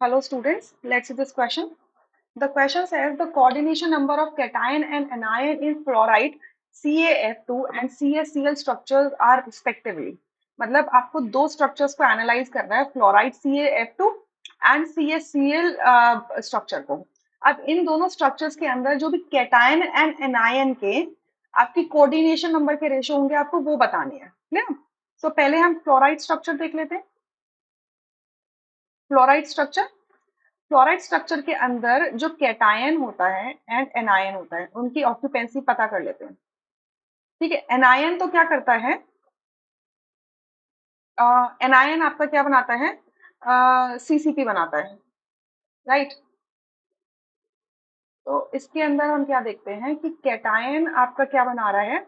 Hello students, let's see this question. The question says the coordination number of cation and anion in fluoride CaF2 and CaCl structures are respectively. मतलब आपको दो structures को analyse करना है, fluoride CaF2 and CaCl structure को. अब इन दोनों structures के अंदर जो भी कैटायन एंड एनायन के आपकी कोऑर्डिनेशन नंबर के रेशो होंगे, आपको वो बताने हैं. क्लियर? सो पहले हम फ्लोराइड स्ट्रक्चर देख लेते हैं. फ्लोराइड स्ट्रक्चर, क्लोराइड स्ट्रक्चर के अंदर जो कैटायन होता है एंड एनायन होता है, उनकी ऑक्यूपेंसी पता कर लेते हैं. ठीक है, एनायन तो क्या करता है, एनायन आपका क्या बनाता है, सीसीपी बनाता है, राइट. तो इसके अंदर हम क्या देखते हैं कि कैटायन आपका क्या बना रहा है,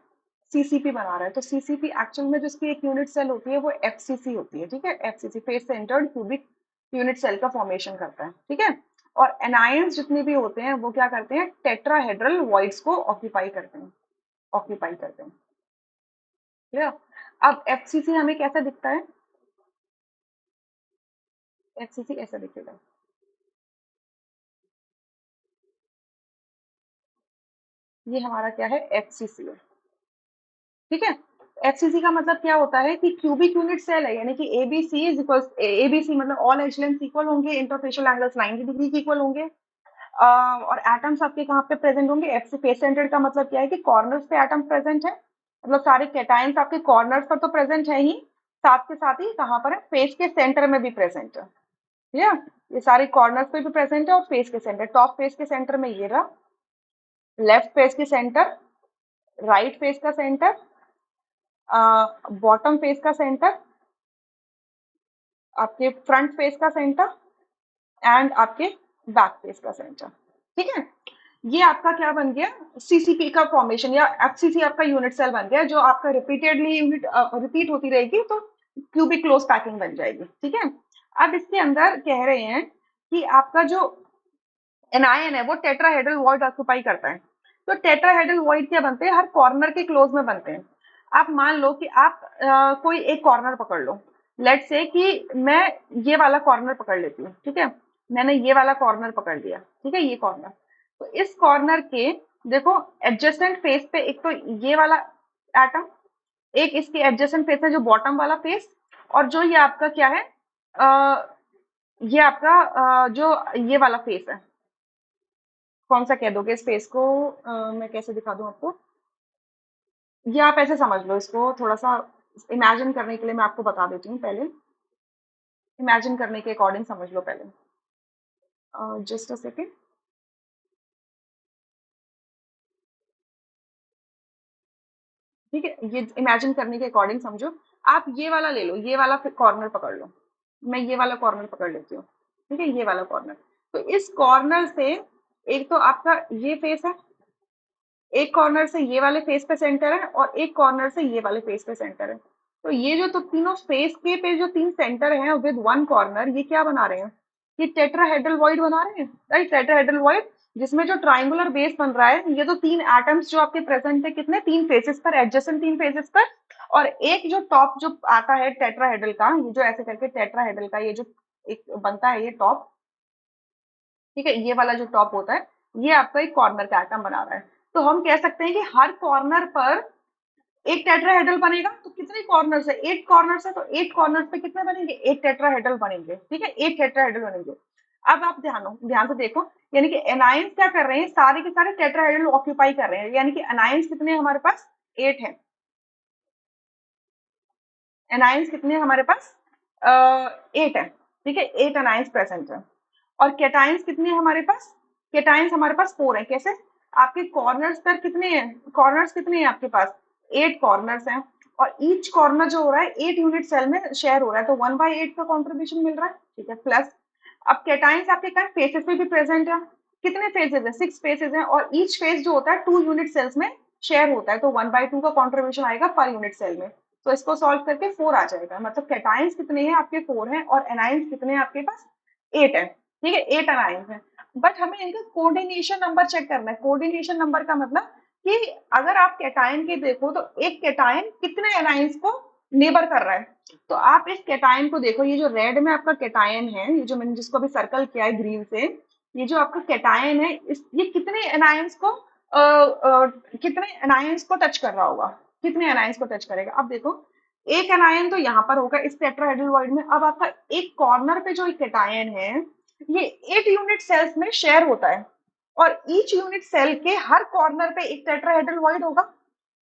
सीसीपी बना रहा है. तो सीसीपी एक्चुअल में जो इसकी एक यूनिट सेल होती है वो एफसीसी होती है. ठीक है, FCC face centred cubic unit cell का फॉर्मेशन करता है. ठीक है, और एनायंस जितने भी होते हैं वो क्या करते हैं, टेट्राहेड्रल वॉइड्स को ऑक्यूपाई करते हैं. क्लियर? अब एफसीसी हमें कैसा दिखता है, एफसीसी ऐसा दिखेगा. ये हमारा क्या है, एफसीसी है. ठीक है, एफसीसी का मतलब क्या होता है कि क्यूबिक यूनिट सेल है, यानी कि एबीसी इज इक्वल, एबीसी मतलब ऑल एज लेंथ इक्वल होंगे, इंटरफेशियल एंगल्स 90 डिग्री के इक्वल होंगे. और एटम्स आपके कहाँ पे प्रेजेंट होंगे, एफसी फेस सेंटर्ड का मतलब क्या है कि कॉर्नर्स पे एटम प्रेजेंट है. मतलब सारे कैटायंस आपके कॉर्नर्स पर तो प्रेजेंट है ही, साथ के साथ ही कहाँ पर है, फेस के सेंटर में भी प्रेजेंट है. या ये सारे कॉर्नर्स पे भी प्रेजेंट है और फेस के सेंटर, टॉप फेस के सेंटर में ये रहा, लेफ्ट फेस के सेंटर, राइट फेस का सेंटर, बॉटम फेस का सेंटर, आपके फ्रंट फेस का सेंटर एंड आपके बैक फेस का सेंटर. ठीक है, ये आपका क्या बन गया, सीसीपी का फॉर्मेशन या एफसीसी आपका यूनिट सेल बन गया, जो आपका रिपीटेडली यूनिट रिपीट होती रहेगी तो क्यूबिक क्लोज पैकिंग बन जाएगी. ठीक है, अब इसके अंदर कह रहे हैं कि आपका जो एनायन है वो टेट्राहेड्रल वॉइड ऑक्यूपाई करता है. तो टेट्राहेड्रल वॉइड क्या बनते हैं, हर कॉर्नर के क्लोज में बनते हैं. आप मान लो कि आप कोई एक कॉर्नर पकड़ लो, लेट से कि मैं ये वाला कॉर्नर पकड़ लेती हूँ. ठीक है, मैंने ये वाला कॉर्नर पकड़ लिया. ठीक है, ये कॉर्नर, तो इस कॉर्नर के देखो एडजेसेंट फेस पे एक तो ये वाला एटम, एक इसके एडजेसेंट फेस है जो बॉटम वाला फेस, और जो ये आपका क्या है, ये आपका जो ये वाला फेस है. कौन सा कह दोगे इस फेस को, मैं कैसे दिखा दूं आपको, ये आप ऐसे समझ लो इसको, थोड़ा सा इमेजिन करने के लिए मैं आपको बता देती हूँ. पहले इमेजिन करने के अकॉर्डिंग समझ लो पहले, जस्ट अ सेकेंड. ठीक है, ये इमेजिन करने के अकॉर्डिंग समझो. आप ये वाला ले लो, ये वाला कॉर्नर पकड़ लो, मैं ये वाला कॉर्नर पकड़ लेती हूँ. ठीक है, ये वाला कॉर्नर, तो इस कॉर्नर से एक तो आपका ये फेस है, एक कॉर्नर से ये वाले फेस पे सेंटर है और एक कॉर्नर से ये वाले फेस पे सेंटर है. तो ये जो तो तीनों फेस के पे जो तीन सेंटर हैं विद वन कॉर्नर, ये क्या बना रहे हैं, ये टेट्राहेड्रल वॉइड बना रहे हैं, राइट. टेट्राहेड्रल वॉइड जिसमें जो ट्राइंगुलर बेस बन रहा है, ये तो तीन एटम्स जो आपके प्रेजेंट है, कितने, तीन फेसेस पर, एडजेसेंट तीन फेसेस पर, और एक जो टॉप जो आता है टेट्राहेड्रल का, ये जो ऐसे करके टेट्राहेड्रल का ये जो एक बनता है ये टॉप. ठीक है, ये वाला जो टॉप होता है ये आपका एक कॉर्नर का एटम बना रहा है. तो हम कह सकते हैं कि हर कॉर्नर पर एक टेट्राहेड्रल बनेगा. तो कितने कॉर्नर है, 8 कॉर्नर है, तो 8 कॉर्नर पे कितने बनेंगे, 8 टेट्राहेड्रल बनेंगे. ठीक है, 8 टेट्राहेड्रल बनेंगे. अब आप ध्यान से देखो, यानी कि एनायंस क्या कर रहे हैं, सारे के सारे टेट्राहेड्रल ऑक्यूपाई कर रहे हैं, यानी कि एनायंस कितने हैं हमारे पास, 8 है. एनायंस कितने हैं हमारे पास, 8 है. ठीक है, 8 एनायंस प्रेजेंट है. और कैटायंस कितने हैं हमारे पास, कैटायंस हमारे पास 4 है. कैसे, आपके कॉर्नर्स पर कितने हैं, कॉर्नर्स कितने हैं आपके पास, 8 कॉर्नर्स हैं, और ईच कॉर्नर जो हो रहा है 8 यूनिट सेल में शेयर हो रहा है, तो 1/8 का कॉन्ट्रीब्यूशन मिल रहा है. ठीक है, प्लस अब कैटायंस आपके क्या फेसेस पे भी प्रेजेंट है, कितने फेजेस है, 6 फेजेस हैं, और ईच फेज जो होता है 2 यूनिट सेल्स में शेयर होता है, तो 1/2 का कॉन्ट्रीब्यूशन आएगा पर यूनिट सेल में. तो इसको सॉल्व करके 4 आ जाएगा. मतलब कैटायंस कितने हैं आपके, 4 हैं, और एनायंस कितने हैं आपके पास, 8 है. ठीक है, 8 एनायंस है. बट हमें इनका कोऑर्डिनेशन नंबर चेक करना है. कोऑर्डिनेशन नंबर का मतलब कि अगर आप कैटायन के देखो तो एक कैटायन कितने एनायंस को नेबर कर रहा है। तो आप इस कैटायन को देखो, ये जो रेड में आपका कैटायन है, ये जो मैंने जिसको अभी सर्कल किया है ग्रीन से, ये जो आपका कैटायन है, इस ये कितने एनायंस को कितने एनायंस को टच कर रहा होगा, कितने एनायंस को टच करेगा। अब देखो, एक एनायन तो यहाँ पर होगा इस टेट्राहेड्रल वॉइड में। अब आपका एक कॉर्नर पे जो एक कैटायन है, ये 8 यूनिट सेल्स में शेयर होता है, और ईच यूनिट सेल के हर कॉर्नर पे एक टेट्राहेड्रल वॉइड होगा।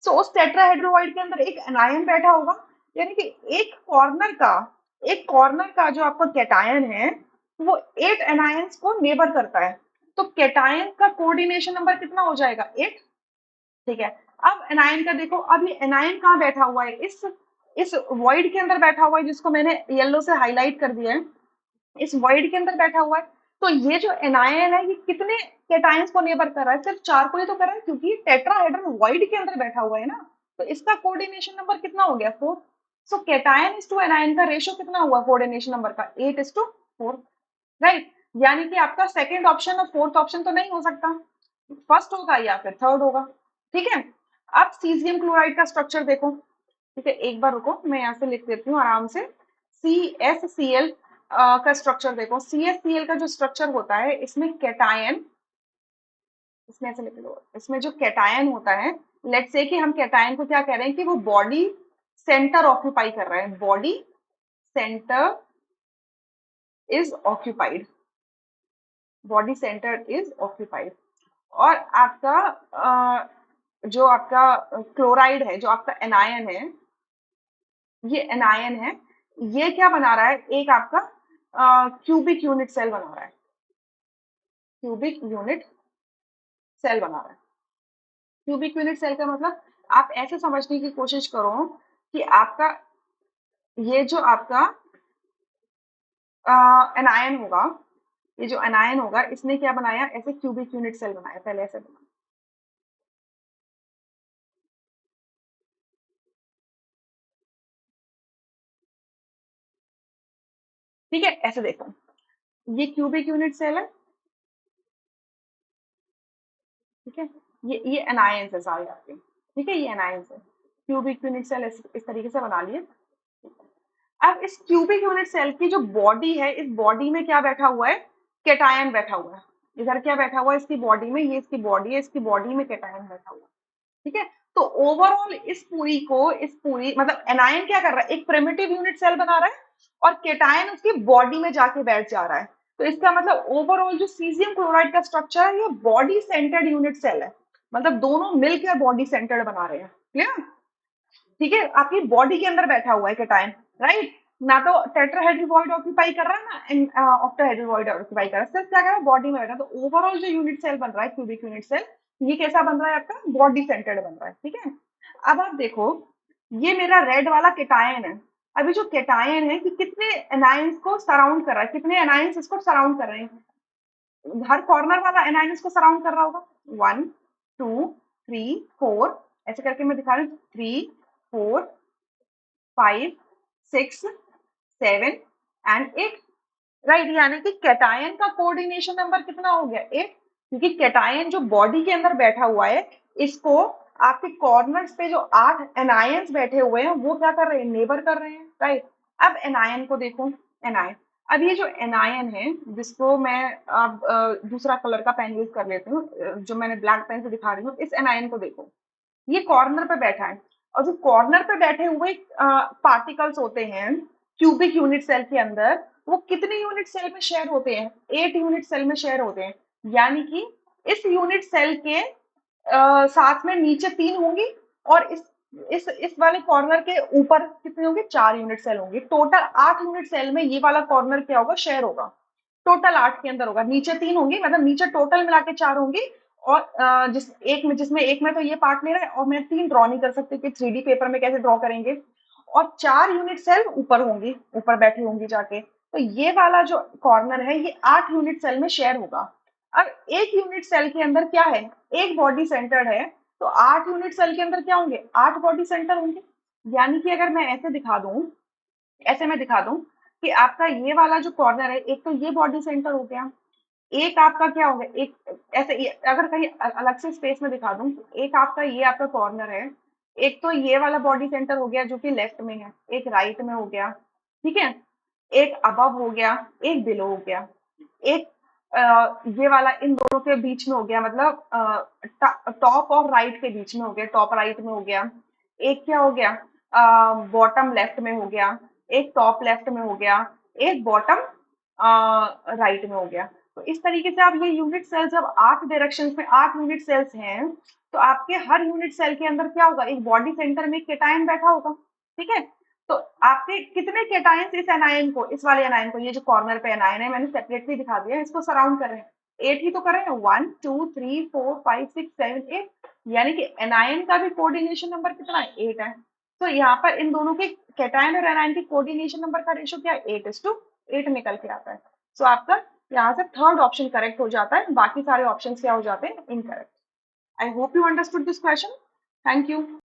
सो उस टेट्राहेड्रोइड के अंदर एक एनायन बैठा होगा, यानी कि एक कॉर्नर का जो आपका कैटायन है, वो 8 एनायंस को नेबर करता है। तो कैटायन का कोऑर्डिनेशन नंबर कितना हो जाएगा, 8। ठीक है। अब एनायन का देखो, अब ये एनायन कहाँ बैठा हुआ है, इस वॉइड के अंदर बैठा हुआ है, जिसको मैंने येलो से हाईलाइट कर दिया है, इस वॉइड के अंदर बैठा हुआ है। तो ये जो एनायन है, ये कितने कैटायंस को नेबर कर रहा है, सिर्फ 4 को ही तो कर रहा है, क्योंकि टेट्राहेड्रल वॉइड के अंदर बैठा हुआ है ना। तो इसका कोऑर्डिनेशन नंबर कितना हो गया, 4। सो कैटायन इज टू एनायन का रेशियो कितना हुआ कोऑर्डिनेशन नंबर का, 8:4। राइट। यानी कि आपका सेकंड ऑप्शन और फोर्थ ऑप्शन तो नहीं हो सकता, फर्स्ट होगा या फिर थर्ड होगा। ठीक है। अब सीजियम क्लोराइड का स्ट्रक्चर देखो। ठीक है, एक बार रुको, मैं यहाँ से लिख देती हूँ आराम से। CsCl का स्ट्रक्चर देखो। CsCl का जो स्ट्रक्चर होता है, इसमें कैटायन, इसमें ऐसे लिख लो, इसमें जो कैटायन होता है, लेट्स से कि हम कैटायन को क्या कह रहे हैं कि वो बॉडी सेंटर ऑक्यूपाई कर रहा है, body centre is occupied, body centre is occupied. और आपका जो आपका क्लोराइड है, जो आपका एनायन है, ये एनायन है, ये क्या बना रहा है, एक आपका क्यूबिक यूनिट सेल बना रहा है, क्यूबिक यूनिट सेल बना रहा है। क्यूबिक यूनिट सेल का मतलब, आप ऐसे समझने की कोशिश करो कि आपका ये जो आपका एनायन होगा, ये जो एनायन होगा, इसने क्या बनाया, ऐसे क्यूबिक यूनिट सेल बनाया, पहले ऐसे बनाया। ठीक है, ऐसे देखो, ये क्यूबिक यूनिट सेल है। ठीक है, ये एनायंस है सारे आपके। ठीक है, ये एनायंस है, क्यूबिक यूनिट सेल इस तरीके से बना लिए। अब इस क्यूबिक यूनिट सेल की जो बॉडी है, इस बॉडी में क्या बैठा हुआ है, कैटायन बैठा हुआ है। इधर क्या बैठा हुआ है इसकी बॉडी में, ये इसकी बॉडी है, इसकी बॉडी में कैटायन बैठा हुआ है। ठीक है। तो ओवरऑल इस पूरी मतलब एनायन क्या कर रहा है, एक प्रिमिटिव यूनिट सेल बना रहा है, और केटायन उसकी बॉडी में जाके बैठ जा रहा है। तो इसका मतलब ओवरऑल जो सीजियम क्लोराइड का स्ट्रक्चर है, ये बॉडी सेंटर्ड यूनिट सेल है, मतलब दोनों मिलकर बॉडी सेंटर्ड बना रहे हैं। क्लियर। ठीक है, आपकी बॉडी के अंदर बैठा हुआ है केटायन। राइट। ना तो टेट्राहेड्रल वॉइड ऑक्यूपाई कर रहा है, ना ऑक्टाहेड्रल वॉइड ऑक्यूपाई कर रहा है, सिर्फ क्या कर रहा है, बॉडी में बैठा है। तो ओवरऑल जो यूनिट सेल बन रहा है, क्यूबिक यूनिट सेल, ये कैसा बन रहा है, आपका बॉडी सेंटर्ड बन रहा है। ठीक है। अब आप देखो, ये मेरा रेड वाला केटायन है। अभी जो केटायन है कि कितने एनायंस को सराउंड कर रहा है, कितने एनायंस इसको सराउंड कर रहे हैं, हर कॉर्नर वाला एनायन इसको सराउंड कर रहा होगा। 1 2 3 4, ऐसे करके मैं दिखा रही हूँ, 3 4 5 6 7 एंड 8। राइट। यानी कि कैटायन का कोऑर्डिनेशन नंबर कितना हो गया, 8। क्योंकि कैटायन जो बॉडी के अंदर बैठा हुआ है, इसको आपके कॉर्नर्स पे जो 8 एनायंस बैठे हुए हैं, वो क्या कर रहे हैं, नेबर कर रहे हैं। राइट। अब एनायन को देखो, एनायन, अब ये जो एनायन है, जिसको मैं अब दूसरा कलर का पेन यूज कर लेती हूँ, जो मैंने ब्लैक पेन से दिखा रही हूँ, इस एनायन को देखो, ये कॉर्नर पे बैठा है, और जो कॉर्नर पे बैठे हुए पार्टिकल्स होते हैं क्यूबिक यूनिट सेल के अंदर, वो कितने यूनिट सेल में शेयर होते हैं, 8 यूनिट सेल में शेयर होते हैं। यानी कि इस यूनिट सेल के साथ में नीचे 3 होंगी, और इस वाले कॉर्नर के ऊपर कितने होंगे, 4 यूनिट सेल होंगे। टोटल 8 यूनिट सेल में ये वाला कॉर्नर क्या होगा, शेयर होगा। टोटल 8 के अंदर होगा, नीचे 3 होंगी, मतलब नीचे टोटल मिला के 4 होंगी। और जिसमें एक में तो ये पार्ट ले रहा है, और मैं 3 ड्रॉ नहीं कर सकती कि 3D पेपर में कैसे ड्रॉ करेंगे। और 4 यूनिट सेल ऊपर होंगी, ऊपर बैठी होंगी जाके। तो ये वाला जो कॉर्नर है, ये 8 यूनिट सेल में शेयर होगा। अब एक यूनिट सेल के अंदर क्या है, एक बॉडी सेंटर है, तो 8 यूनिट सेल के अंदर क्या होंगे, 8 बॉडी सेंटर होंगे। यानी कि अगर मैं ऐसे दिखा दूं, ऐसे मैं दिखा दूं कि आपका ये वाला जो कॉर्नर है, एक तो ये बॉडी सेंटर हो गया, एक आपका क्या हो गया, एक ऐसे अगर कहीं अलग से स्पेस में दिखा दूं, एक आपका ये आपका कॉर्नर है, एक तो ये वाला बॉडी सेंटर हो गया जो कि लेफ्ट में है, एक राइट में हो गया, ठीक है, एक अबव हो गया, एक बिलो हो गया, एक ये वाला इन दोनों के बीच में हो गया, मतलब टॉप और राइट के बीच में हो गया, टॉप राइट में हो गया, एक क्या हो गया, बॉटम लेफ्ट में हो गया, एक टॉप लेफ्ट में हो गया, एक बॉटम राइट में हो गया। तो इस तरीके से आप ये यूनिट सेल, जब 8 डायरेक्शन में 8 यूनिट सेल्स हैं, तो आपके हर यूनिट सेल के अंदर क्या होगा, एक बॉडी सेंटर में केटायन बैठा होगा, ठीक है। तो आपके कितने केटायंस इस एनायन को, इस वाले एनायन को, ये जो कॉर्नर पे एनायन है मैंने सेपरेटली दिखा दिया है, इसको सराउंड कर रहे हैं, 8 ही तो कर रहे हैं, 1 2 3 4 5 6 7 8, यानी कि एनायन का भी कोऑर्डिनेशन नंबर कितना है, 8 है। तो यहाँ पर इन दोनों के कैटायन और एनायन के कोऑर्डिनेशन नंबर का रेशो क्या है, 8:8 निकल के आता है। सो आपका यहाँ से थर्ड ऑप्शन करेक्ट हो जाता है, बाकी सारे ऑप्शन क्या हो जाते हैं, incorrect. I hope you understood this question. Thank you.